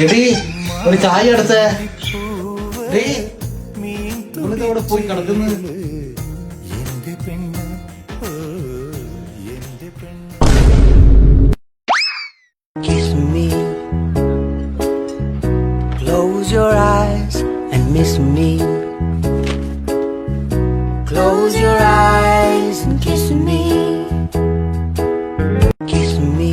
എടീ ഒരു ചായ എടുത്തേ. നിങ്ങളിതവിടെ പോയി കിടക്കുന്നത്. Kiss me, close your eyes and miss me. Close your eyes and kiss me. Kiss me.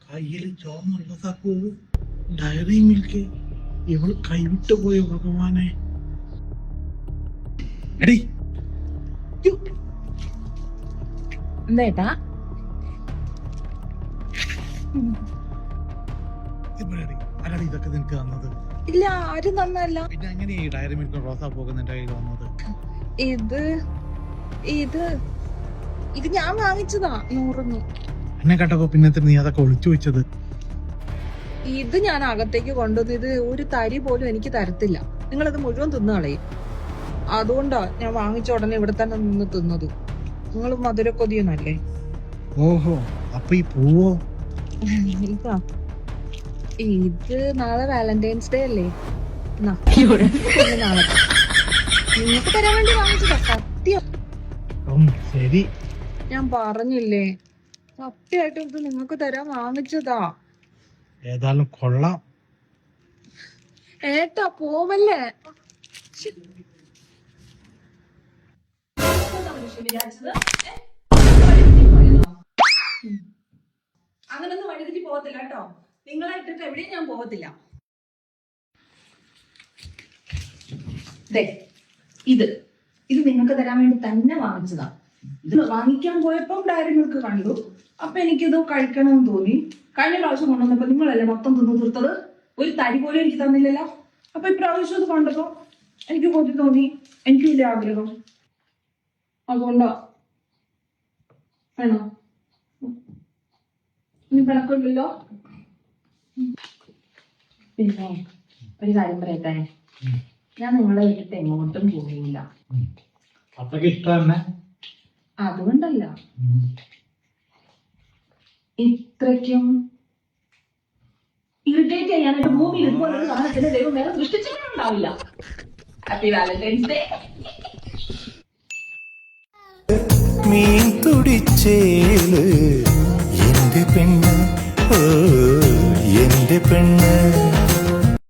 കയ്യിൽ ചോന്നുള്ളതാക്കൂ ഡയറി മിൽക്ക്. ഇവള് കൈവിട്ടു പോയോ ഭഗവാനെ. എടീ എന്താ ആരാടി ഇതൊക്കെ നിനക്ക് തന്നത്? ഇല്ല, ആരും നന്നല്ല. പിന്നെ എങ്ങനെ ഈ ഡയറി മിൽക്കും റോസാ പോകുന്ന എന്റെ കയ്യിൽ വന്നത്? ഇത് ഇത് ഇത് ഞാൻ വാങ്ങിച്ചതാ 100. എന്നെ കണ്ടപ്പോ പിന്നെ നീ അതൊക്കെ ഒളിച്ചു വെച്ചത്? ഇത് ഞാൻ അകത്തേക്ക് കൊണ്ടുവന്ന് ഇത് ഒരു തരി പോലും എനിക്ക് തരത്തില്ല. നിങ്ങളത് മുഴുവൻ തിന്നുകളയും. അതുകൊണ്ടാ ഞാൻ വാങ്ങിച്ച ഉടനെ ഇവിടെ തന്നെ നിന്ന് തിന്നത്. നിങ്ങൾ മധുരക്കൊതിയൊന്നല്ലേ? ഓഹോ, അപ്പൊ ഈ പൂവോ? ഇതാ, ഇത് നാളെ വാലന്റൈൻസ് ഡേ അല്ലേ? നാളെ നിങ്ങൾക്ക് തരാൻ വേണ്ടി വാങ്ങിച്ചതാ. സത്യം, ശരി. ഞാൻ പറഞ്ഞില്ലേ, സത്യമായിട്ടും ഇത് നിങ്ങൾക്ക് തരാൻ വാങ്ങിച്ചതാ. ഏതായാലും കൊള്ളാം. ഏട്ടാ പോവല്ലേ. അങ്ങനൊന്നും വഴിതെറ്റി പോകത്തില്ല കേട്ടോ. നിങ്ങളായിട്ടിട്ട് എവിടെയും ഞാൻ പോകത്തില്ല. ഇത് ഇത് നിങ്ങൾക്ക് തരാൻ വേണ്ടി തന്നെ വാങ്ങിച്ചതാ. ഇത് വാങ്ങിക്കാൻ പോയപ്പോ ഡയറി മിൽക്ക് കണ്ടു. അപ്പൊ എനിക്കിത് കഴിക്കണമെന്ന് തോന്നി. കഴിഞ്ഞ പ്രാവശ്യം കൊണ്ടുവന്നപ്പോ നിങ്ങളല്ലേ മൊത്തം തിന്നു തീർത്തത്. ഒരു തരി പോലും എനിക്ക് തന്നില്ലല്ലോ. അപ്പൊ ഇപ്രാവശ്യം ഇത് കണ്ടപ്പോ എനിക്ക് കൊതി തോന്നി. എനിക്കും ഇല്ല ആഗ്രഹം. അതുകൊണ്ടാ. വേണോ? ഇനി പിണക്കില്ലല്ലോ. പിന്നെ ഒരു കാര്യം പറയട്ടെ, ഞാൻ നിങ്ങളെ വിട്ടിട്ട് എങ്ങോട്ടും പോകില്ല. അത്രയ്ക്ക് ഇഷ്ടം? അതുകൊണ്ടല്ല, ഇത്രയ്ക്കും ഇറിറ്റേറ്റ് ചെയ്യാനായിട്ട് ഭൂമിയിൽ ഇതുപോലൊരു സാധനത്തിന്റെ ദൈവം വേറെ സൃഷ്ടിച്ചിട്ടുണ്ടാവില്ല. Happy valentine's day. മീൻ തുടിച്ചേല് എന്റെ പെണ്ണ്, എന്റെ പെണ്ണ്.